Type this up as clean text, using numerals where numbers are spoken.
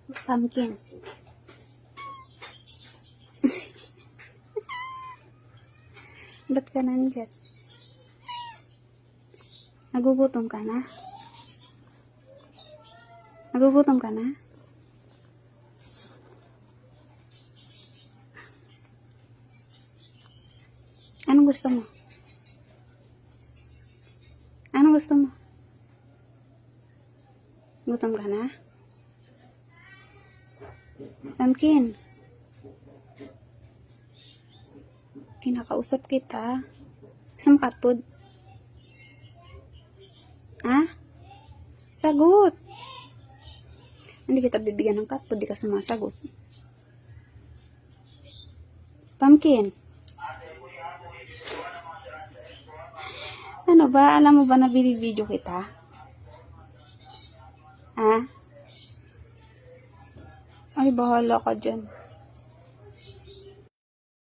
Pumpkin. Ba't ka nandyan? Nagugutom ka na? Nagugutom ka na? Anong gusto mo? Anong gusto mo? Gutom ka na? Pumpkin. Kinakausap kita. Gusto mo cat food? Ha? Sagot! Hindi kita bibigyan ng cat food, di ka sumasagot. Pumpkin. Ano ba? Alam mo ba na binibidyo kita? Ha? Ay, bahala ka dyan.